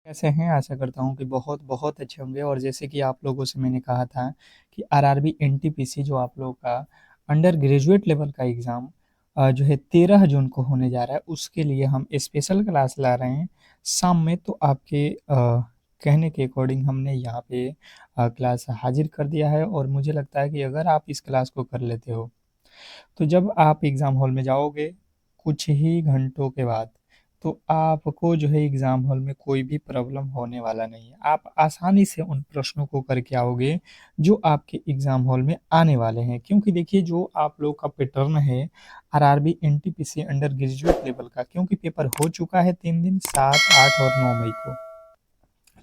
कैसे हैं? आशा करता हूँ कि बहुत बहुत अच्छे होंगे। और जैसे कि आप लोगों से मैंने कहा था कि आरआरबी एनटीपीसी जो आप लोगों का अंडर ग्रेजुएट लेवल का एग्ज़ाम जो है 13 जून को होने जा रहा है, उसके लिए हम स्पेशल क्लास ला रहे हैं शाम में। तो आपके कहने के अकॉर्डिंग हमने यहाँ पे क्लास हाजिर कर दिया है। और मुझे लगता है कि अगर आप इस क्लास को कर लेते हो तो जब आप एग्ज़ाम हॉल में जाओगे कुछ ही घंटों के बाद, तो आपको जो है एग्ज़ाम हॉल में कोई भी प्रॉब्लम होने वाला नहीं है। आप आसानी से उन प्रश्नों को करके आओगे जो आपके एग्ज़ाम हॉल में आने वाले हैं। क्योंकि देखिए, जो आप लोग का पैटर्न है RRB NTPC under graduate level का, क्योंकि पेपर हो चुका है 3 दिन 7, 8 और 9 मई को।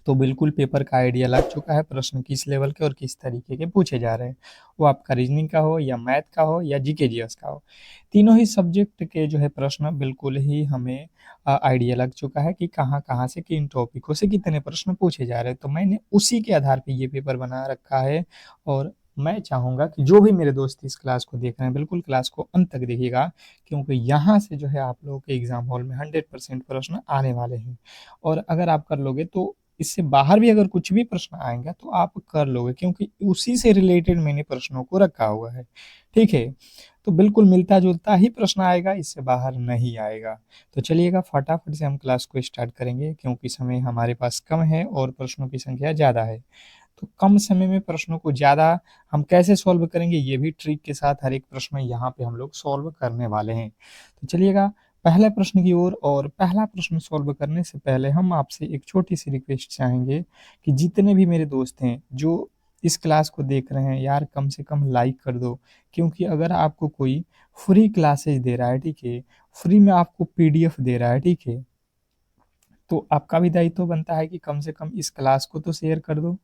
तो बिल्कुल पेपर का आइडिया लग चुका है, प्रश्न किस लेवल के और किस तरीके के पूछे जा रहे हैं। वो आपका रीजनिंग का हो या मैथ का हो या जीके जीएस का हो, तीनों ही सब्जेक्ट के जो है प्रश्न बिल्कुल ही हमें आइडिया लग चुका है कि कहाँ कहाँ से किन टॉपिकों से कितने प्रश्न पूछे जा रहे हैं। तो मैंने उसी के आधार पे ये पेपर बना रखा है। और मैं चाहूँगा कि जो भी मेरे दोस्त इस क्लास को देख रहे हैं, बिल्कुल क्लास को अंत तक देखिएगा, क्योंकि यहाँ से जो है आप लोगों के एग्जाम हॉल में 100% प्रश्न आने वाले हैं। और अगर आप कर लोगे तो इससे बाहर भी अगर कुछ भी प्रश्न आएगा तो आप कर लोगे, क्योंकि उसी से रिलेटेड मैंने प्रश्नों को रखा हुआ है। ठीक है, तो बिल्कुल मिलता जुलता ही प्रश्न आएगा, इससे बाहर नहीं आएगा। तो चलिएगा फटाफट से हम क्लास को स्टार्ट करेंगे, क्योंकि समय हमारे पास कम है और प्रश्नों की संख्या ज़्यादा है। तो कम समय में प्रश्नों को ज़्यादा हम कैसे सॉल्व करेंगे, ये भी ट्रिक के साथ हर एक प्रश्न यहाँ पे हम लोग सॉल्व करने वाले हैं। तो चलिएगा पहले प्रश्न की ओर। और पहला प्रश्न सॉल्व करने से पहले हम आपसे एक छोटी सी रिक्वेस्ट चाहेंगे कि जितने भी मेरे दोस्त हैं जो इस क्लास को देख रहे हैं, यार कम से कम लाइक कर दो। क्योंकि अगर आपको कोई फ्री क्लासेज दे रहा है, ठीक है, फ्री में आपको पीडीएफ दे रहा है, ठीक है, तो आपका भी दायित्व बनता है कि कम से कम इस क्लास को तो शेयर कर दो,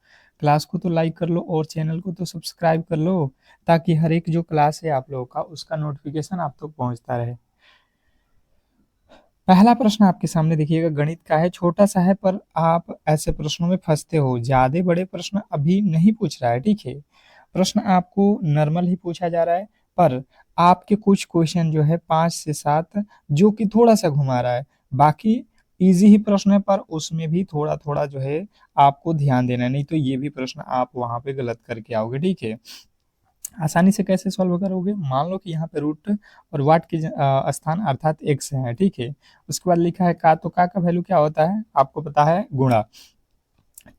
क्लास को तो लाइक कर लो और चैनल को तो सब्सक्राइब कर लो, ताकि हर एक जो क्लास है आप लोगों का उसका नोटिफिकेशन आप तक पहुंचता रहे। पहला प्रश्न आपके सामने देखिएगा, गणित का है, छोटा सा है पर आप ऐसे प्रश्नों में फंसते हो। ज्यादा बड़े प्रश्न अभी नहीं पूछ रहा है, ठीक है, प्रश्न आपको नॉर्मल ही पूछा जा रहा है। पर आपके कुछ क्वेश्चन जो है 5 से 7 जो कि थोड़ा सा घुमा रहा है, बाकी इजी ही प्रश्न है, पर उसमें भी थोड़ा थोड़ा जो है आपको ध्यान देना है, नहीं तो ये भी प्रश्न आप वहां पे गलत करके आओगे। ठीक है, आसानी से कैसे सॉल्व करोगे, मान लो कि यहाँ पे रूट और वाट के स्थान अर्थात एक्स है, ठीक है, उसके बाद लिखा है का, तो का वैल्यू क्या होता है आपको पता है, गुणा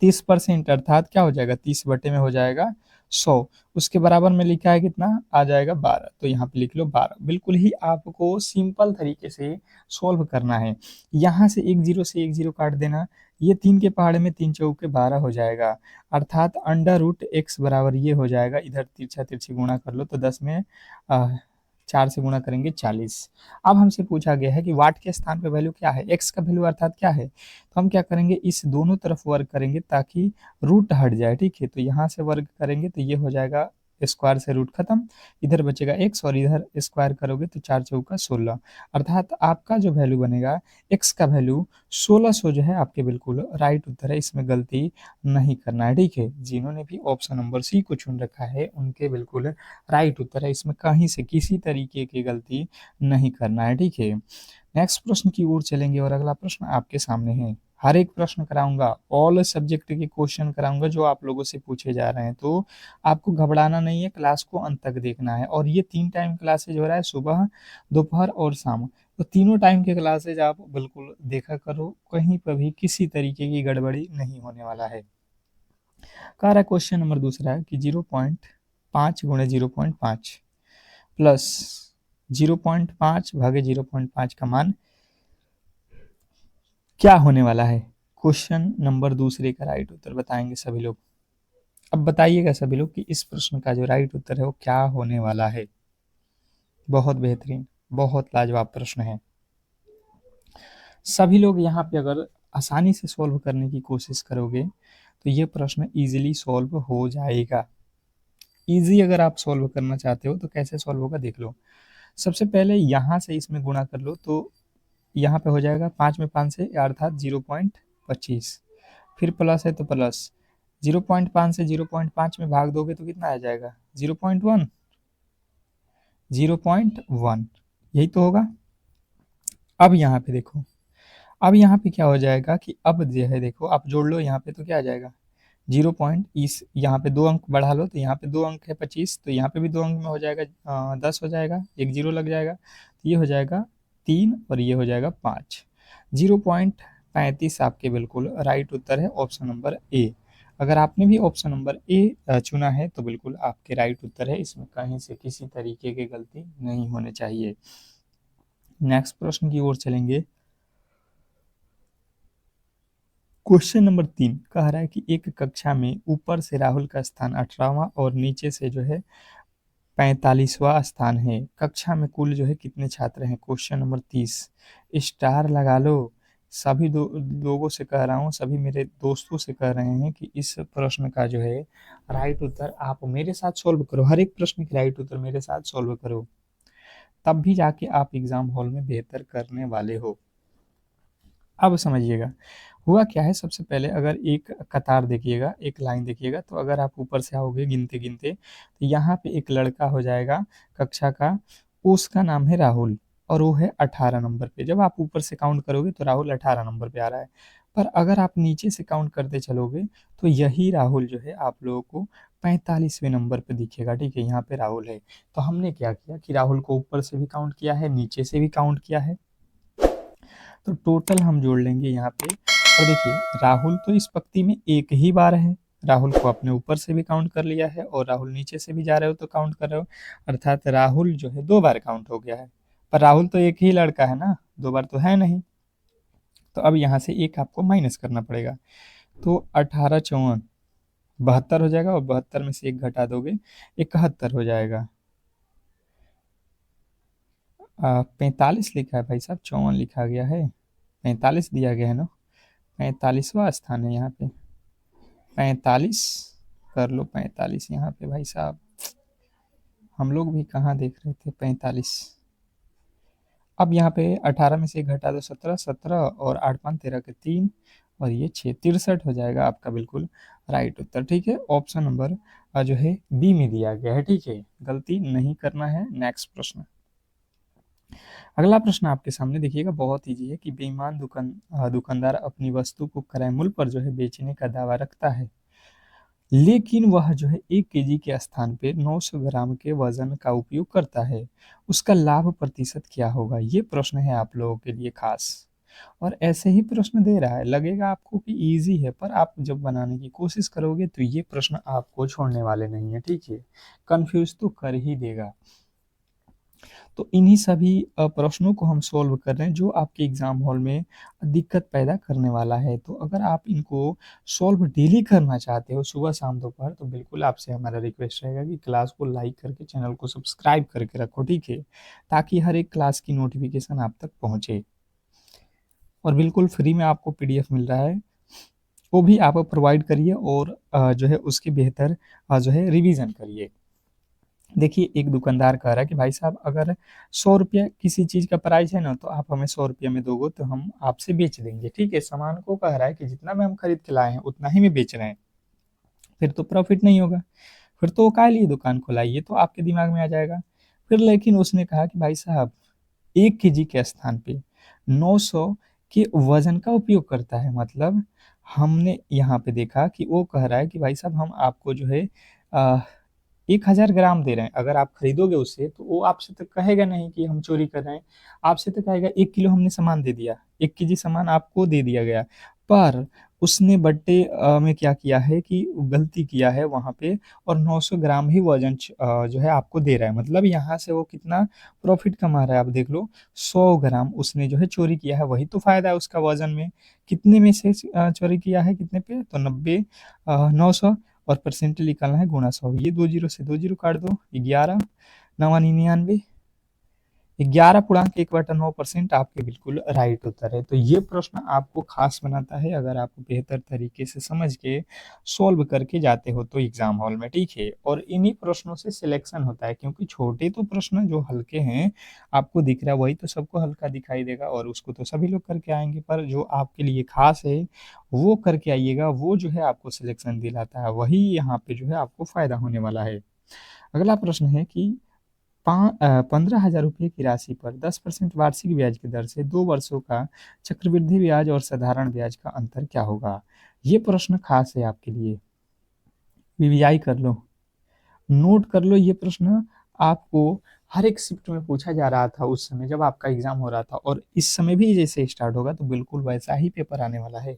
30% अर्थात क्या हो जाएगा, 30 बटे में हो जाएगा 100। उसके बराबर में लिखा है कितना आ जाएगा 12, तो यहाँ पे लिख लो 12। बिल्कुल ही आपको सिंपल तरीके से सॉल्व करना है। यहाँ से एक जीरो से एक जीरो काट देना, ये 3 के पहाड़े में 3 चौके 12 हो जाएगा। अर्थात अंडर रूट एक्स बराबर ये हो जाएगा, इधर तिरछा तिरछी गुणा कर लो तो 10 में 4 से गुणा करेंगे 40। अब हमसे पूछा गया है कि वाट के स्थान पे वैल्यू क्या है, एक्स का वैल्यू अर्थात क्या है, तो हम क्या करेंगे, इस दोनों तरफ वर्ग करेंगे ताकि रूट हट जाए। ठीक है, तो यहाँ से वर्ग करेंगे तो ये हो जाएगा स्क्वायर से रूट खत्म, इधर बचेगा एक्स और इधर स्क्वायर करोगे तो 4 चौका 16। अर्थात आपका जो वैल्यू बनेगा एक्स का वैल्यू 1600 जो है आपके बिल्कुल राइट उत्तर है, इसमें गलती नहीं करना है। ठीक है, जिन्होंने भी ऑप्शन नंबर सी को चुन रखा है उनके बिल्कुल राइट उत्तर है, इसमें कहीं से किसी तरीके की गलती नहीं करना है। ठीक है, नेक्स्ट प्रश्न की ओर चलेंगे और अगला प्रश्न आपके सामने है। हर एक प्रश्न कराऊंगा, ऑल सब्जेक्ट के क्वेश्चन कराऊंगा जो आप लोगों से पूछे जा रहे हैं। तो आपको घबराना नहीं है, क्लास को अंत तक देखना है। और ये 3 टाइम क्लासेज हो रहा है, सुबह, दोपहर और शाम। तो तीनों टाइम के क्लासेज आप बिल्कुल देखा करो, कहीं पर भी किसी तरीके की गड़बड़ी नहीं होने वाला है। कह रहा है क्वेश्चन नंबर दूसरा है कि 0.5 गुणे 0.5 प्लस 0.5 भागे 0.5 का मान क्या होने वाला है। क्वेश्चन नंबर दूसरे का राइट उत्तर बताएंगे सभी लोग। अब बताइएगा सभी लोग कि इस प्रश्न का जो राइट उत्तर है वो क्या होने वाला है। बहुत बेहतरीन, बहुत लाजवाब प्रश्न है। सभी लोग यहाँ पे अगर आसानी से सॉल्व करने की कोशिश करोगे तो ये प्रश्न इजीली सॉल्व हो जाएगा। इजी अगर आप सॉल्व करना चाहते हो तो कैसे सॉल्व होगा देख लो। सबसे पहले यहाँ से इसमें गुणा कर लो, तो यहाँ पे हो जाएगा 5 में 5 से अर्थात 0.25, फिर प्लस है तो प्लस 0.5 से 0.5 में भाग दोगे तो कितना आ जाएगा 0.1, 0.1, यही तो होगा। अब यहाँ पे देखो, अब यहाँ पे क्या हो जाएगा कि अब जो है देखो आप जोड़ लो यहाँ पे तो क्या आ जाएगा 0 पॉइंट इस यहाँ पे 2 अंक बढ़ा लो तो यहाँ पे 2 अंक है 25 तो यहाँ पे भी 2 अंक में हो जाएगा 10 हो जाएगा, एक 0 लग जाएगा तो ये हो जाएगा 3 और ये हो जाएगा 5। 0.35 आपके बिल्कुल राइट उत्तर है ऑप्शन नंबर ए। अगर आपने भी ऑप्शन नंबर ए चुना है तो बिल्कुल आपके राइट उत्तर है, इसमें कहीं से किसी तरीके की गलती नहीं होनी चाहिए। नेक्स्ट प्रश्न की ओर चलेंगे। क्वेश्चन नंबर 3 कह रहा है कि एक कक्षा में ऊपर से राहुल का स्थान 18वां और नीचे से जो है 45वां स्थान है। कक्षा में कुल जो है कितने छात्र हैं? Question number 30। स्टार लगा लो। सभी लोगों से कह रहा हूँ, सभी मेरे दोस्तों से कह रहे हैं कि इस प्रश्न का जो है राइट उत्तर आप मेरे साथ सॉल्व करो, हर एक प्रश्न की राइट उत्तर मेरे साथ सॉल्व करो, तब भी जाके आप एग्जाम हॉल में बेहतर करने वाले हो। अब समझिएगा हुआ क्या है। सबसे पहले अगर एक कतार देखिएगा, एक लाइन देखिएगा, तो अगर आप ऊपर से आओगे गिनते गिनते तो यहाँ पे एक लड़का हो जाएगा कक्षा का, उसका नाम है राहुल और वो है 18 नंबर पे। जब आप ऊपर से काउंट करोगे तो राहुल 18 नंबर पे आ रहा है, पर अगर आप नीचे से काउंट करते चलोगे तो यही राहुल जो है आप लोगों को 45वें नंबर पे दिखेगा। ठीक है, यहाँ पे राहुल है, तो हमने क्या किया कि राहुल को ऊपर से भी काउंट किया है, नीचे से भी काउंट किया है, तो टोटल हम जोड़ लेंगे यहाँ पे। और देखिए राहुल तो इस पंक्ति में एक ही बार है, राहुल को अपने ऊपर से भी काउंट कर लिया है और राहुल नीचे से भी जा रहे हो तो काउंट कर रहे हो, अर्थात राहुल जो है 2 बार काउंट हो गया है। पर राहुल तो एक ही लड़का है ना, 2 बार तो है नहीं, तो अब यहाँ से एक आपको माइनस करना पड़ेगा। तो 18 चौवन 72 हो जाएगा और 72 में से एक घटा दोगे 71 हो जाएगा। 45 लिखा है भाई साहब, 54 लिखा गया है, 45 दिया गया है ना, 45वां स्थान है यहाँ पे, 45 कर लो, 45 यहाँ पे भाई साहब, हम लोग भी कहाँ देख रहे थे 45। अब यहाँ पे 18 में से एक घटा दो 17, 17 और 8 5 13 के 3 और ये 6, 63 हो जाएगा आपका बिल्कुल राइट उत्तर। ठीक है, ऑप्शन नंबर जो है बी में दिया गया है। ठीक है, गलती नहीं करना है। नेक्स्ट प्रश्न, अगला प्रश्न आपके सामने देखिएगा, बहुत ईजी है कि बेईमान दुकानदार अपनी वस्तु को क्रय मूल्य पर जो है बेचने का दावा रखता है, लेकिन वह जो है 1 केजी के स्थान पे 900 ग्राम के वजन का उपयोग करता है, उसका लाभ प्रतिशत क्या होगा? ये प्रश्न है आप लोगों के लिए खास, और ऐसे ही प्रश्न दे रहा है, लगेगा आपको कि इजी है, पर आप जब बनाने की कोशिश करोगे तो ये प्रश्न आपको छोड़ने वाले नहीं है। ठीक है, कंफ्यूज तो कर ही देगा। तो इन्हीं सभी प्रश्नों को हम सॉल्व कर रहे हैं जो आपके एग्जाम हॉल में दिक्कत पैदा करने वाला है। तो अगर आप इनको सॉल्व डेली करना चाहते हो सुबह शाम दोपहर, तो बिल्कुल आपसे हमारा रिक्वेस्ट रहेगा कि क्लास को लाइक करके चैनल को सब्सक्राइब करके रखो। ठीक है, ताकि हर एक क्लास की नोटिफिकेशन आप तक पहुंचे, और बिल्कुल फ्री में आपको पीडीएफ मिल रहा है, वो भी आप प्रोवाइड करिए और जो है उसकी बेहतर जो है रिवीजन करिए। देखिए एक दुकानदार कह रहा है कि भाई साहब अगर 100 रुपया किसी चीज़ का प्राइस है ना, तो आप हमें 100 रुपया में दोगे तो हम आपसे बेच देंगे। ठीक है, सामान को कह रहा है कि जितना में हम खरीद के लाए हैं उतना ही में बेच रहे हैं, फिर तो प्रॉफिट नहीं होगा, फिर तो वो काहे लिए दुकान खोलाई, ये तो आपके दिमाग में आ जाएगा। फिर लेकिन उसने कहा कि भाई साहब 1 केजी के स्थान पे 900 के वजन का उपयोग करता है, मतलब हमने यहाँ पे देखा कि वो कह रहा है कि भाई साहब हम आपको जो है 1000 ग्राम दे रहे हैं, अगर आप खरीदोगे उससे तो वो आपसे तो कहेगा नहीं कि हम चोरी कर रहे हैं, आपसे तो कहेगा 1 किलो हमने सामान दे दिया, 1 केजी सामान आपको दे दिया गया, पर उसने बट्टे में क्या किया है कि गलती किया है वहाँ पे, और 900 ग्राम ही वजन जो है आपको दे रहा है, मतलब यहाँ से वो कितना प्रॉफिट कमा रहा है आप देख लो। 100 ग्राम उसने जो है चोरी किया है, वही तो फायदा है उसका वजन में। कितने में से चोरी किया है, कितने पे, तो 90 900, और परसेंट निकालना है गुणा 100, ये 2 जीरो से 2 जीरो काट दो, 11 9 99, 11.1/9% आपके बिल्कुल राइट उत्तर है। तो ये प्रश्न आपको खास बनाता है अगर आप बेहतर तरीके से समझ के सॉल्व करके जाते हो तो एग्जाम हॉल में। ठीक है, और इन्हीं प्रश्नों से सिलेक्शन होता है, क्योंकि छोटे तो प्रश्न जो हल्के हैं आपको दिख रहा है वही तो सबको हल्का दिखाई देगा, और उसको तो सभी लोग करके आएंगे, पर जो आपके लिए खास है वो करके आइएगा, वो जो है आपको सिलेक्शन दिलाता है, वही यहाँ पे जो है आपको फायदा होने वाला है। अगला प्रश्न है कि ₹15,000 की राशि पर 10% वार्षिक ब्याज की दर से 2 वर्षों का चक्रवृद्धि ब्याज और साधारण ब्याज का अंतर क्या होगा? ये प्रश्न खास है आपके लिए। वीवीआई कर लो, नोट कर लो। ये प्रश्न आपको हर एक शिफ्ट में पूछा जा रहा था उस समय जब आपका एग्जाम हो रहा था, और इस समय भी जैसे स्टार्ट होगा तो बिल्कुल वैसा ही पेपर आने वाला है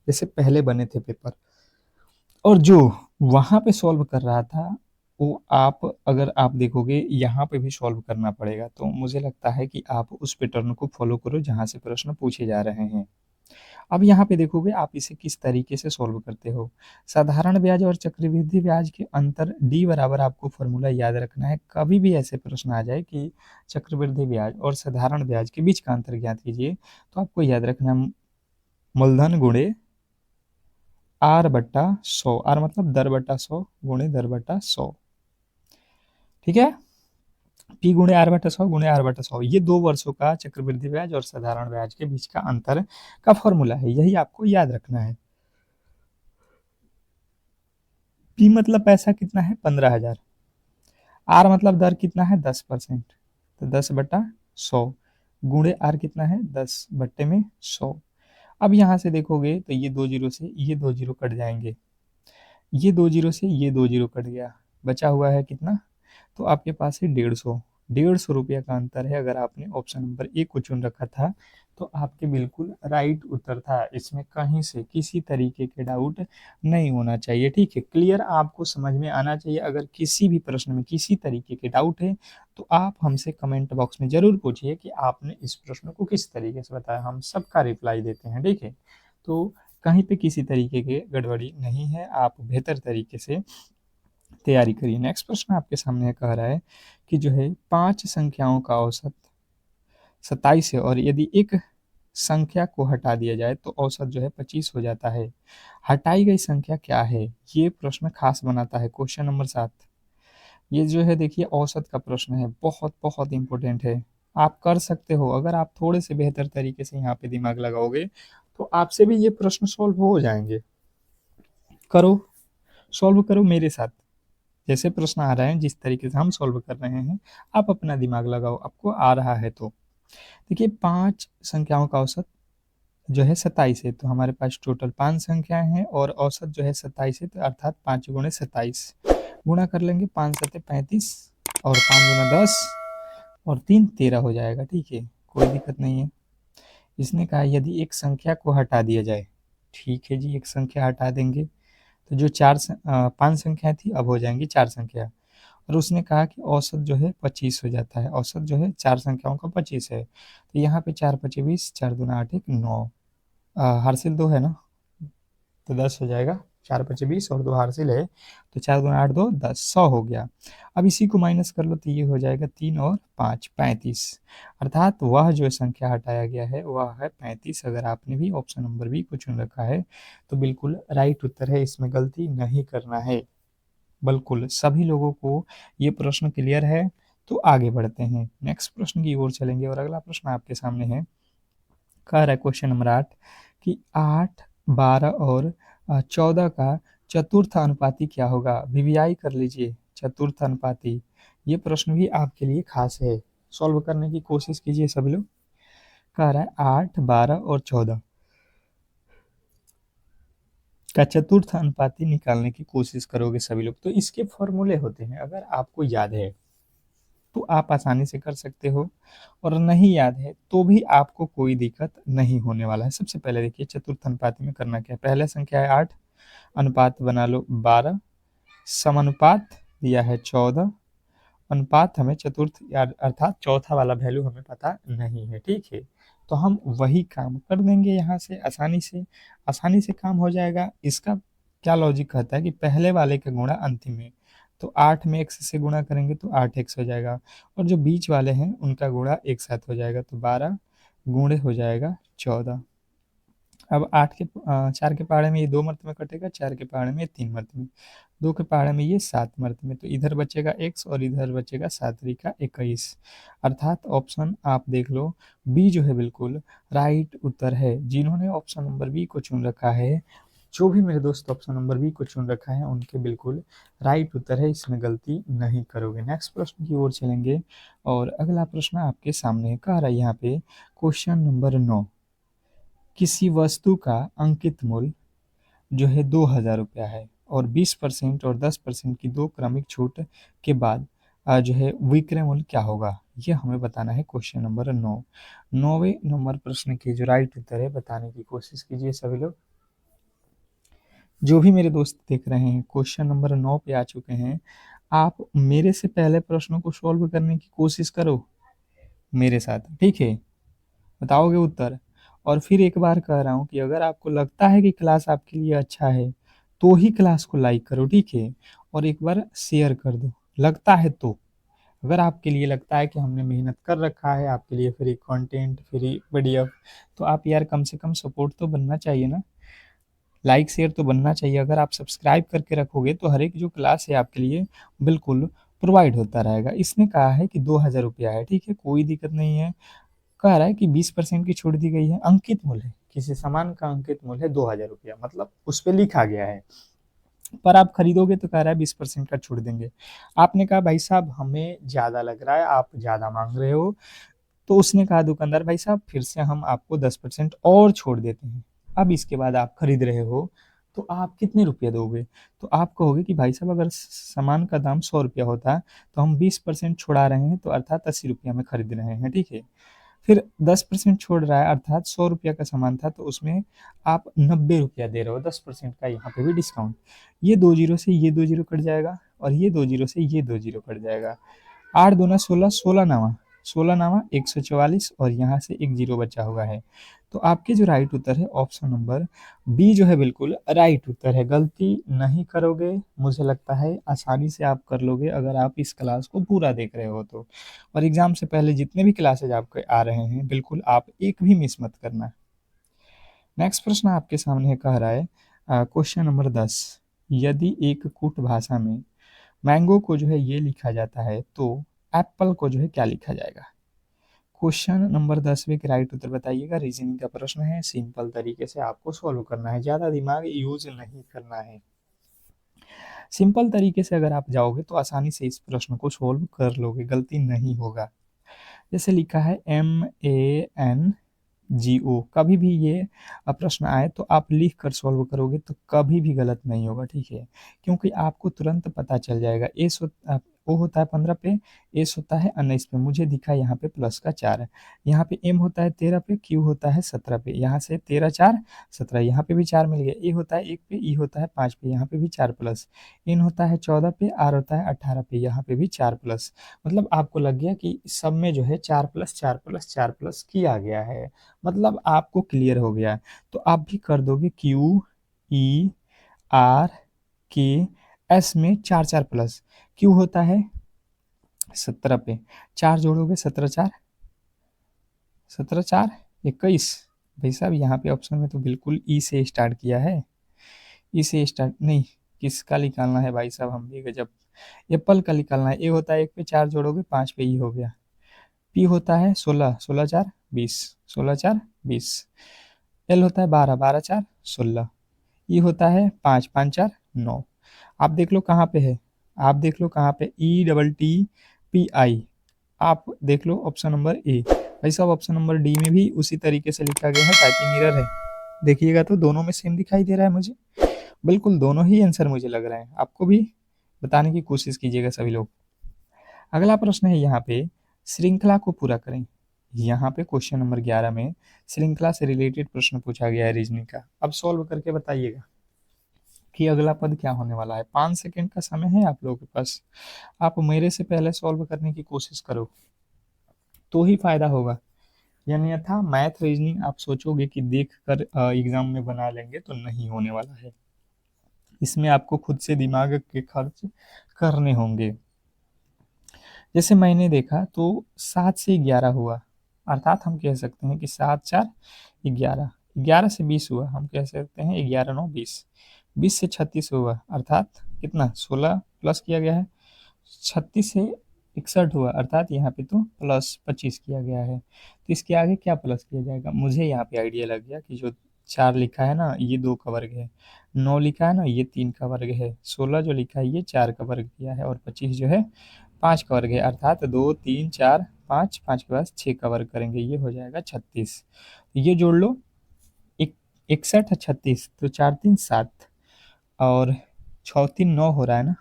जैसे पहले बने थे पेपर। और जो वहां पे सॉल्व कर रहा था वो आप अगर आप देखोगे यहाँ पे भी सॉल्व करना पड़ेगा, तो मुझे लगता है कि आप उस पैटर्न को फॉलो करो जहाँ से प्रश्न पूछे जा रहे हैं। अब यहाँ पे देखोगे आप इसे किस तरीके से सॉल्व करते हो। साधारण ब्याज और चक्रवृद्धि ब्याज के अंतर डी बराबर आपको फॉर्मूला याद रखना है। कभी भी ऐसे प्रश्न आ जाए कि चक्रवृद्धि ब्याज और साधारण ब्याज के बीच का अंतर ज्ञात कीजिए, तो आपको याद रखना मूलधन गुणे आर बट्टा 100। आर मतलब दर बट्टा 100 गुणे दर बट्टा 100। ठीक है, पी गुणे आर बटा 100 गुणे आर बटा 100, ये 2 वर्षों का चक्रवृद्धि ब्याज और साधारण ब्याज के बीच का अंतर का फॉर्मूला है, यही आपको याद रखना है। पी मतलब पैसा कितना है 15,000। आर मतलब दर कितना है 10%, तो 10/100 गुणे आर कितना है 10/100। अब यहाँ से देखोगे तो ये 2 जीरो से ये 2 जीरो कट जाएंगे, ये 2 जीरो से ये 2 जीरो कट गया, बचा हुआ है कितना, तो आपके पास है 150। 150 रुपया का अंतर है। अगर आपने ऑप्शन नंबर ए को चुन रखा था तो आपके बिल्कुल राइट उत्तर था, इसमें कहीं से किसी तरीके के डाउट नहीं होना चाहिए। ठीक है, क्लियर आपको समझ में आना चाहिए। अगर किसी भी प्रश्न में किसी तरीके के डाउट है तो आप हमसे कमेंट बॉक्स में जरूर पूछिए कि आपने इस प्रश्न को किस तरीके से बताया, हम सबका रिप्लाई देते हैं। ठीक है, तो कहीं पे किसी तरीके की गड़बड़ी नहीं है, आप बेहतर तरीके से तैयारी करिए। नेक्स्ट प्रश्न आपके सामने कह रहा है कि जो है 5 संख्याओं का औसत 27 है और यदि एक संख्या को हटा दिया जाए तो औसत जो है 25 हो जाता है। हटाई गई संख्या क्या है? ये प्रश्न खास बनाता है क्वेश्चन नंबर 7। ये जो है देखिए औसत का प्रश्न है, बहुत बहुत इंपॉर्टेंट है। आप कर सकते हो अगर आप थोड़े से बेहतर तरीके से यहाँ पे दिमाग लगाओगे तो आपसे भी ये प्रश्न सॉल्व हो जाएंगे। करो, सॉल्व करो मेरे साथ। जैसे प्रश्न आ रहे हैं जिस तरीके से हम सॉल्व कर रहे हैं, आप अपना दिमाग लगाओ, आपको आ रहा है तो। देखिए 5 संख्याओं का औसत जो है 27 है, तो हमारे पास टोटल 5 संख्याएं हैं और औसत जो है 27 है, तो अर्थात 5 गुणे 27 गुणा कर लेंगे। 5 सत्ते 35 और 5 गुना 10 और 3 13 हो जाएगा। ठीक है, कोई दिक्कत नहीं है। इसने कहा यदि एक संख्या को हटा दिया जाए, ठीक है जी, एक संख्या हटा देंगे तो जो 5 संख्या थी अब हो जाएंगी 4 संख्या। और उसने कहा कि औसत जो है 25 हो जाता है, औसत जो है 4 संख्याओं का 25 है, तो यहाँ पे 4 पचे 20, 4 दूना 8 1 9, हार्सिल 2 है ना, तो 10 हो जाएगा। 4 पचे 20 और 2 हार्सिल है, तो 4 दूना 8 2 10, 100 हो गया। अब इसी को माइनस कर लो तो ये हो जाएगा 3 और 5 35, अर्थात वह जो संख्या हटाया गया है वह है 35। अगर आपने भी ऑप्शन नंबर बी को चुन रखा है तो बिल्कुल राइट उत्तर है, इसमें गलती नहीं करना है। बिल्कुल सभी लोगों को ये प्रश्न क्लियर है। तो आगे बढ़ते हैं, नेक्स्ट प्रश्न की ओर चलेंगे और अगला प्रश्न आपके सामने है। कह रहा है क्वेश्चन नंबर 8 कि 8 12 और 14 का चतुर्थ अनुपाती क्या होगा? वीवीआई कर लीजिए, चतुर्थ अनुपाती। ये प्रश्न भी आपके लिए खास है, सॉल्व करने की कोशिश कीजिए सभी लोग। कह रहा है 8 12 और 14 का चतुर्थ अनुपाती निकालने की कोशिश करोगे सभी लोग, तो इसके फॉर्मूले होते हैं, अगर आपको याद है तो आप आसानी से कर सकते हो, और नहीं याद है तो भी आपको कोई दिक्कत नहीं होने वाला है। सबसे पहले देखिए चतुर्थ अनुपाती में करना क्या है। पहला संख्या है 8, अनुपात बना लो 12, समानुपात दिया है 14, अनुपात हमें चतुर्थ अर्थात चौथा वाला वैल्यू हमें पता नहीं है। ठीक है, तो हम वही काम कर देंगे यहाँ से, आसानी से काम हो जाएगा। इसका क्या लॉजिक कहता है कि पहले वाले का गुणा अंतिम में, तो 8 में x से गुणा करेंगे तो 8x हो जाएगा, और जो बीच वाले हैं उनका गुणा एक साथ हो जाएगा, तो 12 गुणे हो जाएगा 14। अब 4 के पहाड़े में ये 2 मर्त में कटेगा, 4 के पहाड़े में ये 3 मर्त में, 2 के पहाड़े में ये 7 मर्त में, तो इधर बचेगा x और इधर बचेगा 7 का 21, अर्थात ऑप्शन आप देख लो बी जो है बिल्कुल राइट उत्तर है। जिन्होंने ऑप्शन नंबर बी को चुन रखा है जो भी मेरे दोस्त ऑप्शन नंबर बी को चुन रखा है उनके बिल्कुल राइट उत्तर है, इसमें गलती नहीं करोगे। नेक्स्ट प्रश्न की ओर चलेंगे और अगला प्रश्न आपके सामने कह रहा है यहाँ पे क्वेश्चन नंबर 9, किसी वस्तु का अंकित मूल्य जो है 2000 रुपया है और 20% और 10% की दो क्रमिक छूट के बाद जो है विक्रय मूल्य क्या होगा, ये हमें बताना है। क्वेश्चन नंबर 9, 9वें नंबर प्रश्न के जो राइट उत्तर है बताने की कोशिश कीजिए सभी लोग। जो भी मेरे दोस्त देख रहे हैं क्वेश्चन नंबर 9 पे आ चुके हैं, आप मेरे से पहले प्रश्नों को सॉल्व करने की कोशिश करो मेरे साथ, ठीक है? बताओगे उत्तर। और फिर एक बार कह रहा हूँ कि अगर आपको लगता है कि क्लास आपके लिए अच्छा है तो ही क्लास को लाइक करो, ठीक है? और एक बार शेयर कर दो, लगता है तो। अगर आपके लिए लगता है कि हमने मेहनत कर रखा है आपके लिए फ्री कंटेंट, फ्री पीडीएफ, तो आप यार कम से कम सपोर्ट तो बनना चाहिए ना, लाइक शेयर तो बनना चाहिए। अगर आप सब्सक्राइब करके रखोगे तो हर एक जो क्लास है आपके लिए बिल्कुल प्रोवाइड होता रहेगा। इसने कहा है कि 2000 रुपया है, ठीक है, कोई दिक्कत नहीं है। कह रहा है कि 20% की छूट दी गई है, अंकित मूल्य है, किसी सामान का अंकित मूल्य है 2000 रुपया, मतलब उस पर लिखा गया है, पर आप खरीदोगे तो कह रहा है 20% का छूट देंगे। आपने कहा भाई साहब हमें ज्यादा लग रहा है, आप ज्यादा मांग रहे हो, तो उसने कहा दुकानदार भाई साहब फिर से हम आपको 10% और छोड़ देते हैं। अब इसके बाद आप खरीद रहे हो तो आप कितने रुपये दोगे? तो आप कहोगे कि भाई साहब अगर सामान का दाम 100 रुपया होता तो हम 20% छुड़ा रहे हैं, तो अर्थात 80 रुपया में खरीद रहे हैं, ठीक है? फिर 10% छोड़ रहा है, अर्थात 100 रुपया का सामान था तो उसमें आप 90 रुपया दे रहे हो, 10% का यहाँ पे भी डिस्काउंट। ये 2 जीरो से ये 2 जीरो कट जाएगा और ये 2 जीरो से ये 2 जीरो कट जाएगा। 8 दूना 16, 16 नावा 16 नावा 144 और यहाँ से एक जीरो बचा हुआ है। तो आपके जो राइट उत्तर है ऑप्शन नंबर बी जो है बिल्कुल राइट उत्तर है। गलती नहीं करोगे, मुझे लगता है आसानी से आप कर लोगे अगर आप इस क्लास को पूरा देख रहे हो तो। और एग्जाम से पहले जितने भी क्लासेज आपके आ रहे हैं बिल्कुल आप एक भी मिस मत करना। नेक्स्ट प्रश्न आपके सामने कह रहा है क्वेश्चन नंबर 10, यदि एक कूट भाषा में मैंगो को जो है ये लिखा जाता है तो एप्पल को जो है क्या लिखा जाएगा? क्वेश्चन नंबर 10वें के राइट उत्तर बताइएगा। रीजनिंग का प्रश्न है, सिंपल तरीके से आपको सॉल्व करना है, ज़्यादा दिमाग यूज नहीं करना है। सिंपल तरीके से अगर आप जाओगे तो आसानी से इस प्रश्न को सॉल्व कर लोगे, गलती नहीं होगा। जैसे लिखा है MANGO, कभी भी ये प्रश्न आए तो आप लिख कर सॉल्व करोगे तो कभी भी गलत नहीं होगा, ठीक है? क्योंकि आपको तुरंत पता चल जाएगा। ओ होता है 15 पे, एस होता है 19 पे, मुझे दिखा यहाँ पे प्लस का 4 है। यहाँ पे एम होता है 13 पे, क्यू होता है 17 पे, यहाँ से 13 4 17, यहाँ पे भी 4 मिल गया। ए होता है 1 पे, ई होता है 5 पे, यहाँ पे भी 4 प्लस, एन होता है 14 पे, आर होता है 18 पे, यहाँ पे भी 4 प्लस। मतलब आपको लग गया कि सब में जो है 4 प्लस 4 प्लस 4 प्लस किया गया है, मतलब आपको क्लियर हो गया। तो आप भी कर दोगे क्यू ई आर के एस में 4 4 प्लस, क्यू होता है 17 पे, 4 जोड़ोगे 17 4 17 4 21। भाई साहब यहाँ पे ऑप्शन में तो बिल्कुल ई से स्टार्ट किया है, ई से स्टार्ट नहीं, किसका निकालना है भाई साहब, हम भी गजब। एप्पल का निकालना है। ए होता है 1 पे, 4 जोड़ोगे 5 पे, ई हो गया। पी होता है 16, 16 4 20, 16 4 20। एल होता है 12, 12 4 16। ई होता है 5, 5 4 9। आप देख लो कहाँ पे है, आप देख लो कहाँ पे, E double T P I, आप देख लो ऑप्शन नंबर ए। भाई साहब ऑप्शन नंबर डी में भी उसी तरीके से लिखा गया है ताकि मिरर है, देखिएगा तो दोनों में सेम दिखाई दे रहा है मुझे, बिल्कुल दोनों ही आंसर मुझे लग रहे हैं। आपको भी बताने की कोशिश कीजिएगा सभी लोग। अगला प्रश्न है यहाँ पे, श्रृंखला को पूरा करें। यहाँ पे क्वेश्चन नंबर 11 में श्रृंखला से रिलेटेड प्रश्न पूछा गया है रीजनिंग का। अब सॉल्व करके बताइएगा कि अगला पद क्या होने वाला है। 5 सेकंड का समय है आप लोगों के पास, आप मेरे से पहले सॉल्व करने की कोशिश करो तो ही फायदा होगा, यानी अन्यथा मैथ रीजनिंग आप सोचोगे कि देख कर एग्जाम में बना लेंगे तो नहीं होने वाला है। इसमें आपको खुद से दिमाग के खर्च करने होंगे। जैसे मैंने देखा तो 7 से 11 हुआ, अर्थात हम कह सकते हैं कि 7 4 11, 11 से 20 हुआ, हम कह सकते हैं 11 9 20, 20 से 36 हुआ, अर्थात कितना 16 प्लस किया गया है। 36 से 61 हुआ, अर्थात यहाँ पे तो प्लस 25 किया गया है। तो इसके आगे क्या प्लस किया जाएगा, मुझे यहाँ पे आइडिया लग गया कि जो 4 लिखा है ना, ये 2 का वर्ग है। 9 लिखा है ना, ये 3 का वर्ग है। 16 जो लिखा है ये 4 का वर्ग किया है, और 25 जो है 5 का वर्ग है। अर्थात 2 3 4 5, 5 के बाद 6 का वर्ग करेंगे, ये हो जाएगा 36। ये जोड़ लो, 61 36, तो 4 3 7 और 6 3 9 हो रहा है ना,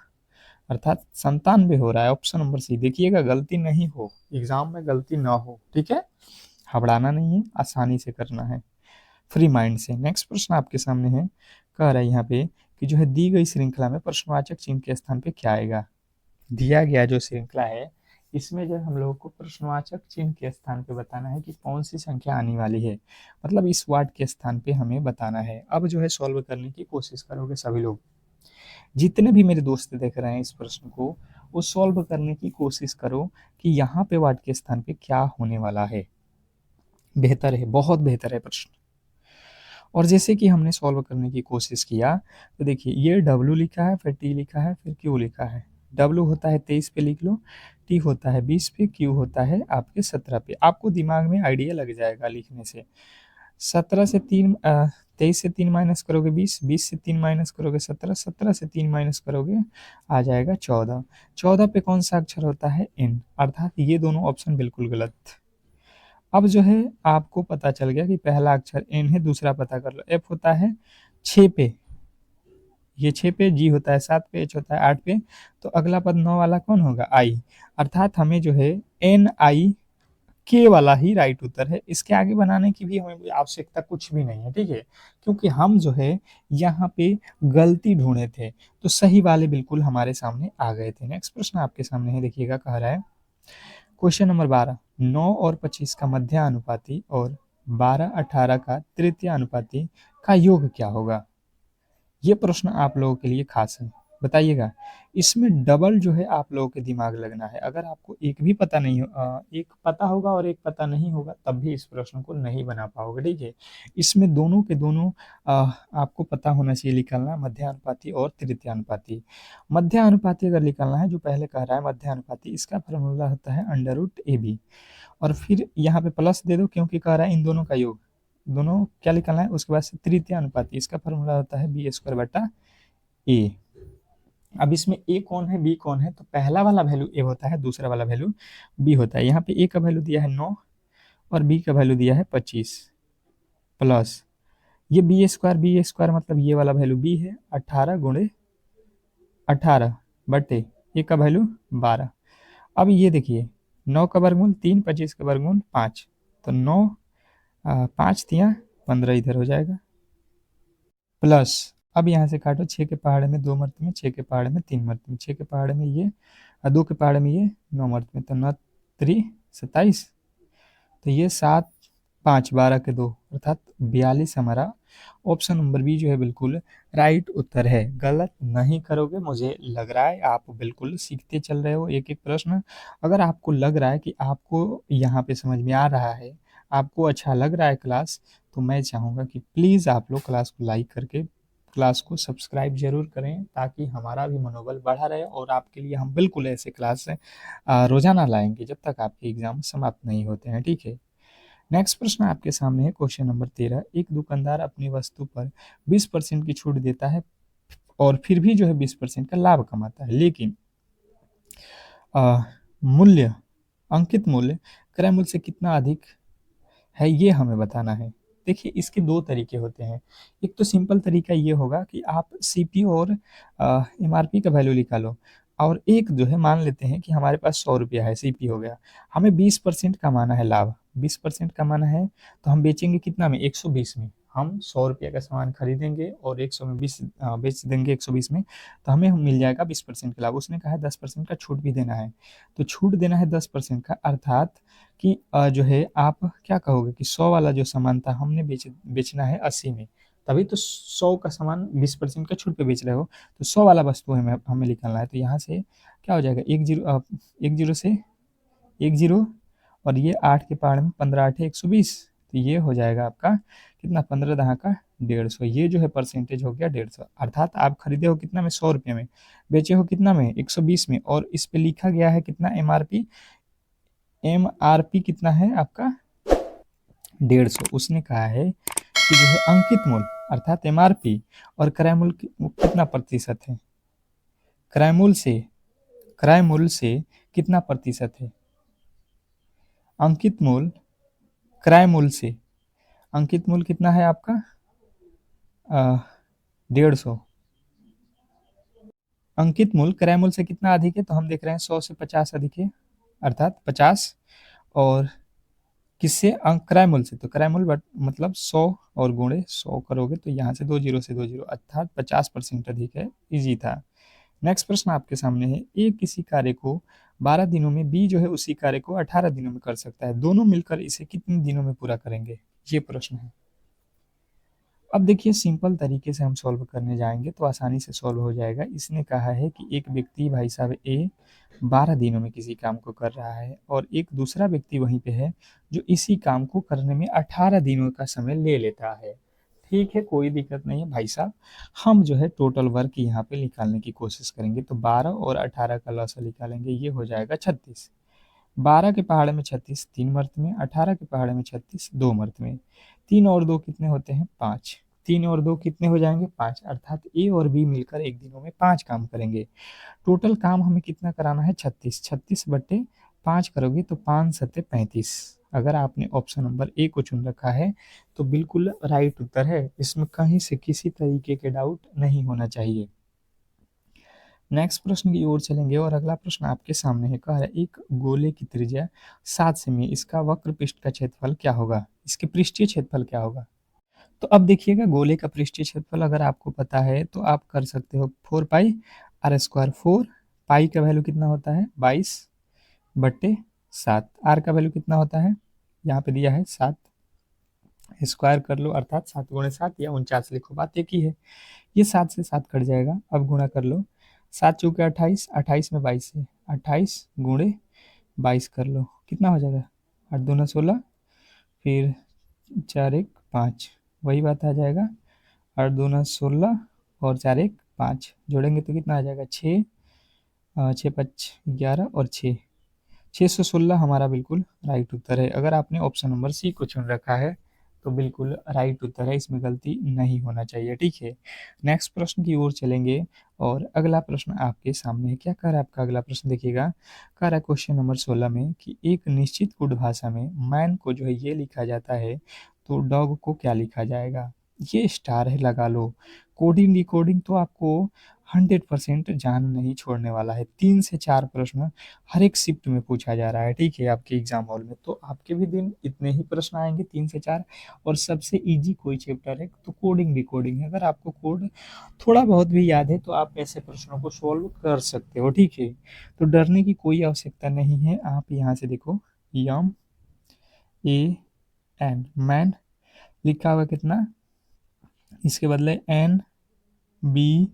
अर्थात 97 हो रहा है। Option number C. देखिएगा गलती नहीं हो, एग्जाम में गलती ना हो, ठीक है। घबराना नहीं है, आसानी से करना है, फ्री माइंड से। नेक्स्ट प्रश्न आपके सामने है, कह रहा है यहाँ पे कि जो है दी गई श्रृंखला में प्रश्नवाचक चिन्ह के स्थान पे क्या आएगा। दिया गया जो श्रृंखला है इसमें जो हम लोगों को प्रश्नवाचक चिन्ह के स्थान पे बताना है कि कौन सी संख्या आने वाली है, मतलब इस वर्ड के स्थान पे हमें बताना है। अब जो है सॉल्व करने की कोशिश करोगे सभी लोग, जितने भी मेरे दोस्त देख रहे हैं इस प्रश्न को, वो सॉल्व करने की कोशिश करो कि यहाँ पे वर्ड के स्थान पे क्या होने वाला है। बेहतर है, बहुत बेहतर है प्रश्न। और जैसे कि हमने सॉल्व करने की कोशिश किया, तो देखिए ये डब्ल्यू लिखा है, फिर टी लिखा है, फिर क्यू लिखा है। डब्ल्यू होता है 23 पे, लिख लो। टी होता है 20 पे, क्यू होता है आपके 17 पे। आपको दिमाग में आइडिया लग जाएगा लिखने से। 17 से 3 23 से 3 माइनस करोगे 20, 20 से 3 माइनस करोगे 17, 17 से 3 माइनस करोगे आ जाएगा 14। 14 पे कौन सा अक्षर होता है, एन, अर्थात ये दोनों ऑप्शन बिल्कुल गलत। अब जो है आपको पता चल गया कि पहला अक्षर एन है, दूसरा पता कर लो। एफ होता है 6 पे, ये 6 पे, जी होता है 7 पे, एच होता है 8 पे, तो अगला पद 9 वाला कौन होगा, आई। अर्थात हमें जो है एन आई के वाला ही राइट उत्तर है। इसके आगे बनाने की भी हमें आवश्यकता कुछ भी नहीं है, ठीक है, क्योंकि हम जो है यहाँ पे गलती ढूंढे थे, तो सही वाले बिल्कुल हमारे सामने आ गए थे। नेक्स्ट प्रश्न आपके सामने है, देखिएगा, कह रहा है क्वेश्चन नंबर 12, 9 और 25 का मध्यानुपाती और 12 18 का तृतीयानुपाती का योग क्या होगा। ये प्रश्न आप लोगों के लिए खास है, बताइएगा। इसमें डबल जो है आप लोगों के दिमाग लगना है। अगर आपको एक भी पता नहीं हो, एक पता होगा और एक पता नहीं होगा, तब भी इस प्रश्न को नहीं बना पाओगे, ठीक है। इसमें दोनों के दोनों आपको पता होना चाहिए निकालना, मध्यानुपाती और तृतीयानुपाती। मध्यानुपाती अगर निकालना है, जो पहले कह रहा है मध्यानुपाती, इसका फॉर्मूला होता है अंडर रूट ए बी, और फिर यहाँ पे प्लस दे दो क्योंकि कह रहा है इन दोनों का योग। दोनों क्या निकालना है, उसके बाद से तृतीय अनुपाती, इसका फॉर्मूला होता है बी स्क्वायर बटा ए। अब इसमें ए कौन है, बी कौन है, तो पहला वाला वैल्यू ए होता है, दूसरा वाला वैल्यू बी होता है। यहाँ पे ए का वैल्यू दिया है 9 और बी का वैल्यू दिया है 25, प्लस ये बी स्क्वायर मतलब ये वाला वैल्यू बी है, 18 गुणे 18 बटे ए का वैल्यू 12। अब ये देखिए 9 का वर्गमूल 3, 25 का वर्गमूल 5, तो 9 5 तिया 15 इधर हो जाएगा, प्लस अब यहाँ से काटो, 6 के पहाड़े में 2 मर्त में, 6 के पहाड़े में 3 मर्त में, 6 के पहाड़े में ये 2 के पहाड़े में ये 9 मर्त में, तो 9 3 27, तो ये 7 5 12 के 2 अर्थात 42 हमारा ऑप्शन नंबर बी जो है बिल्कुल राइट उत्तर है। गलत नहीं करोगे, मुझे लग रहा है आप बिल्कुल सीखते चल रहे हो एक एक प्रश्न। अगर आपको लग रहा है कि आपको यहाँ पे समझ में आ रहा है, आपको अच्छा लग रहा है क्लास, तो मैं चाहूँगा कि प्लीज़ आप लोग क्लास को लाइक करके क्लास को सब्सक्राइब जरूर करें, ताकि हमारा भी मनोबल बढ़ा रहे, और आपके लिए हम बिल्कुल ऐसे क्लास रोजाना लाएंगे जब तक आपके एग्जाम समाप्त नहीं होते हैं, ठीक है। नेक्स्ट प्रश्न आपके सामने है, क्वेश्चन नंबर 13, एक दुकानदार अपनी वस्तु पर 20% की छूट देता है और फिर भी जो है 20% का लाभ कमाता है, लेकिन मूल्य, अंकित मूल्य क्रय मूल्य से कितना अधिक है, ये हमें बताना है। देखिए इसके दो तरीके होते हैं। एक तो सिंपल तरीका ये होगा कि आप सीपीयू और एमआरपी का वैल्यू निकालो, और एक जो है मान लेते हैं कि हमारे पास 100 रुपया है, सीपी हो गया, हमें 20% कमाना है लाभ, 20% कमाना है, तो हम बेचेंगे कितना में, 120 में। हम 100 रुपया का सामान खरीदेंगे और 100 में 20 बेच देंगे 120 में, तो हमें मिल जाएगा 20% का लाभ। उसने कहा है 10% का छूट भी देना है, तो छूट देना है 10% का, अर्थात कि जो है आप क्या कहोगे कि 100 वाला जो सामान था हमने बेचना है 80 में, तभी तो 100 का सामान 20% का छूट पे बेच रहे हो, तो 100 वाला वस्तु हमें निकालना है। तो यहाँ से क्या हो जाएगा, एक जीरो से एक जीरो, और ये 8 के पहाड़ में 15 8 120, तो ये हो जाएगा आपका कितना, 15 दहा का 150, ये जो है परसेंटेज हो गया 150। अर्थात आप खरीदे हो कितना में, 100 रुपये में, बेचे हो कितना में, 120 में, और इस पे लिखा गया है कितना, एमआरपी, एमआरपी कितना है आपका 150। उसने कहा है कि जो है अंकित मूल्य अर्थात एमआरपी और क्रय मूल्य कितना प्रतिशत है, क्रय मूल्य से कितना प्रतिशत है, अंकित मूल्य क्रय मूल्य से, अंकित मूल्य कितना है आपका 150, अंकित मूल्य क्रय मूल्य से कितना अधिक है, तो हम देख रहे हैं 100 से 50 अधिक है, अर्थात 50, और किससे, अंक क्रय मूल्य से, तो क्रय मूल्य मतलब 100 और गुणे 100 करोगे तो यहाँ से 2 जीरो से 2 जीरो, अर्थात 50% अधिक है। इजी था। नेक्स्ट प्रश्न आपके सामने है, ए किसी कार्य को 12 दिनों में, बी जो है उसी कार्य को 18 दिनों में कर सकता है, दोनों मिलकर इसे कितने दिनों में पूरा करेंगे, ये प्रश्न है। अब देखिए सिंपल तरीके से हम सॉल्व करने जाएंगे तो आसानी से सॉल्व हो जाएगा। इसने कहा है कि एक व्यक्ति भाई साहब ए 12 दिनों में किसी काम को कर रहा है और एक दूसरा व्यक्ति वहीं पे है जो इसी काम को करने में 18 दिनों का समय ले लेता है। ठीक है, कोई दिक्कत नहीं है भाई साहब, हम जो है टोटल वर्क यहाँ पे निकालने की कोशिश करेंगे। तो 12 और 18 का लॉसा निकालेंगे, ये हो जाएगा 36। 12 के पहाड़े में 36 3 मर्त में, 18 के पहाड़े में 36 2 मर्त में, 3 और 2 कितने होते हैं 5, 3 और 2 कितने हो जाएंगे 5, अर्थात ए और बी मिलकर एक दिनों में 5 काम करेंगे। टोटल काम हमें कितना कराना है 36, 36 बट्टे 5 करोगे तो 5 सत्ते 35। अगर आपने ऑप्शन नंबर ए को चुन रखा है तो बिल्कुल राइट उत्तर है, इसमें कहीं से किसी तरीके के डाउट नहीं होना चाहिए। नेक्स्ट प्रश्न की ओर चलेंगे और अगला प्रश्न आपके सामने है, कह रहा है एक गोले की त्रिज्या 7 सेमी, इसका वक्र पृष्ठ का क्षेत्रफल क्या होगा, इसके पृष्ठीय क्षेत्रफल क्या होगा। तो अब देखिएगा गोले का पृष्ठीय क्षेत्रफल अगर आपको पता है तो आप कर सकते हो 4 पाई आर स्क्वायर, 4 पाई का वैल्यू कितना होता है 22 बट्टे 7, आर का वैल्यू कितना होता है यहाँ पे दिया है 7, स्क्वायर कर लो अर्थात 7 गुणे 7 या 49 लिखो, बात एक ही है। ये 7 से 7 कट जाएगा, अब गुणा कर लो, 7 चौके 28, 28 में 22 है, 28 गुणे 22 कर लो, कितना हो जाएगा 8 दूना 16, फिर 4 1 5, वही बात आ जाएगा 8 दूना 16 और 4 1 5, जोड़ेंगे तो कितना आ जाएगा 6, 6 5 11 और 6, 616 हमारा बिल्कुल राइट उत्तर है। अगर आपने ऑप्शन नंबर सी को चुन रखा है तो बिल्कुल राइट उत्तर है, इसमें गलती नहीं होना चाहिए। ठीक है, नेक्स्ट प्रश्न की ओर चलेंगे और अगला प्रश्न आपके सामने है। क्या कह रहा है आपका अगला प्रश्न, देखिएगा कह रहा है क्वेश्चन नंबर 16 में कि एक निश्चित कोड भाषा में मैन को जो है ये लिखा जाता है तो डॉग को क्या लिखा जाएगा। ये स्टार है, लगा लो। कोडिंग डिकोडिंग तो आपको 100% जान नहीं छोड़ने वाला है। 3 से 4 प्रश्न हर एक शिफ्ट में पूछा जा रहा है, ठीक है, आपके एग्जाम हॉल में। तो आपके भी दिन इतने ही प्रश्न आएंगे 3 से 4, और सबसे इजी कोई चैप्टर है तो कोडिंग डिकोडिंग है। अगर आपको कोड थोड़ा बहुत भी याद है तो आप ऐसे प्रश्नों को सॉल्व कर सकते हो, ठीक है। तो डरने की कोई आवश्यकता नहीं है। आप यहाँ से देखो यम ए एन मैन लिखा हुआ कितना, इसके बदले एन बी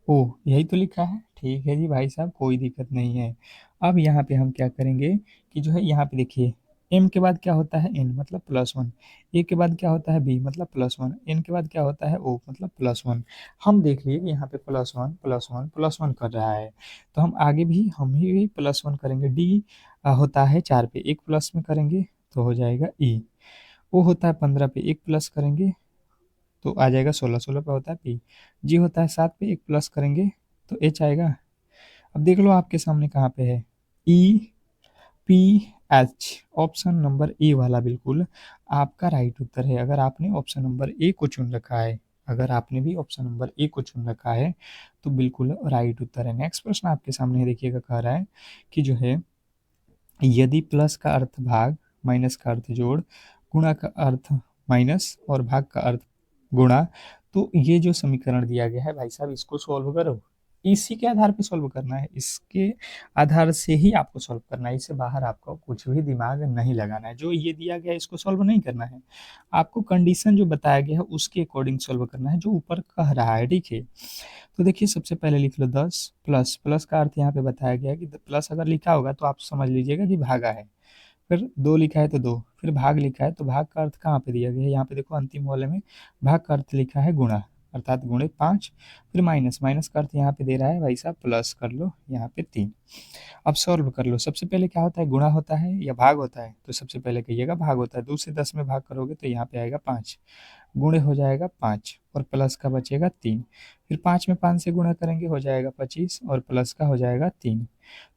ओ, यही तो लिखा है। ठीक है जी भाई साहब, कोई दिक्कत नहीं है। अब यहाँ पे हम क्या करेंगे कि जो है यहाँ पे देखिए एम के बाद क्या होता है एन मतलब +1, ए के बाद क्या होता है बी मतलब +1, एन के बाद क्या होता है ओ मतलब +1। हम देख लिए कि यहाँ पे +1 +1 +1 कर रहा है, तो हम आगे भी हम ही +1 करेंगे। डी होता है 4 पे, एक प्लस में करेंगे तो हो जाएगा ई। ओ होता है 15 पे, एक प्लस करेंगे तो आ जाएगा 16, 16 पे होता है पी। जी होता है 7 पे, एक प्लस करेंगे तो एच आएगा। अब देख लो आपके सामने कहाँ पे है E P H, option number A वाला बिल्कुल आपका राइट उत्तर है। अगर आपने ऑप्शन नंबर ए को चुन रखा है, अगर आपने भी ऑप्शन नंबर ए को चुन रखा है तो बिल्कुल राइट उत्तर है। नेक्स्ट प्रश्न आपके सामने देखिएगा, कह रहा है कि जो है यदि प्लस का अर्थ भाग, माइनस का अर्थ जोड़, गुणा का अर्थ माइनस और भाग का अर्थ गुणा, तो ये जो समीकरण दिया गया है भाई साहब इसको सॉल्व करो। इसी के आधार पे सॉल्व करना है, इसके आधार से ही आपको सॉल्व करना है, इससे बाहर आपको कुछ भी दिमाग नहीं लगाना है। जो ये दिया गया है इसको सॉल्व नहीं करना है, आपको कंडीशन जो बताया गया है उसके अकॉर्डिंग सॉल्व करना है जो ऊपर कह रहा है, ठीक है। तो देखिए सबसे पहले लिख लो 10 प्लस, प्लस का अर्थ यहाँ पे बताया गया है कि प्लस अगर लिखा होगा तो आप समझ लीजिएगा कि भागा है। फिर 2 लिखा है तो 2, फिर भाग लिखा है तो भाग का अर्थ कहाँ पे दिया गया है, यहाँ पे देखो अंतिम वाले में भाग का अर्थ लिखा है गुणा। अर्थात गुणे 5, फिर माइनस, माइनस का अर्थ यहाँ पे दे रहा है भाई साहब प्लस कर लो यहाँ पे 3। अब सॉल्व कर लो। सबसे पहले क्या होता है, गुणा होता है या भाग होता है, तो सबसे पहले कहिएगा भाग होता है। 2 से 10 में भाग करोगे तो यहाँ पे आएगा 5, गुणे हो जाएगा 5 और प्लस का बचेगा 3। फिर 5 में 5 से गुणा करेंगे हो जाएगा 25 और प्लस का हो जाएगा 3।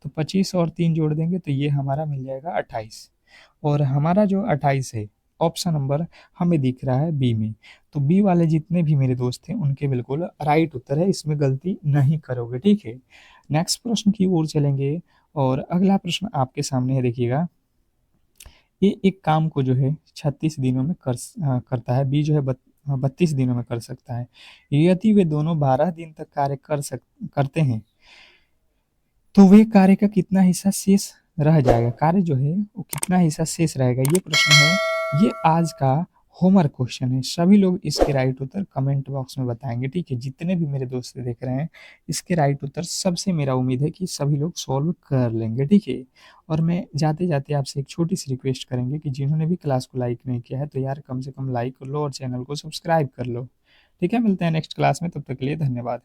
तो 25 और 3 जोड़ देंगे तो ये हमारा मिल जाएगा 28। और हमारा जो 28 है, ऑप्शन नंबर हमें दिख रहा है बी में। तो बी वाले जितने भी मेरे दोस्त हैं उनके बिल्कुल राइट उत्तर है, इसमें गलती नहीं करोगे, ठीक है। नेक्स्ट प्रश्न की ओर चलेंगे और अगला प्रश्न आपके सामने है, देखिएगा। ए एक काम को जो है 36 दिनों में करता है, बी जो है 32 दिनों में कर सकता है। यदि वे दोनों 12 दिन तक कार्य करते हैं तो वे कार्य का कितना हिस्सा शेष रह जाएगा, कार्य जो है वो कितना हिस्सा शेष रहेगा, ये प्रश्न है। ये आज का होमवर्क क्वेश्चन है। सभी लोग इसके राइट उत्तर कमेंट बॉक्स में बताएंगे, ठीक है। जितने भी मेरे दोस्त देख रहे हैं इसके राइट उत्तर सबसे मेरा उम्मीद है कि सभी लोग सॉल्व कर लेंगे, ठीक है। और मैं जाते जाते आपसे एक छोटी सी रिक्वेस्ट करेंगे कि जिन्होंने भी क्लास को लाइक नहीं किया है तो यार कम से कम लाइक कर लो और चैनल को सब्सक्राइब कर लो, ठीक है। मिलते हैं नेक्स्ट क्लास में, तब तक के लिए धन्यवाद।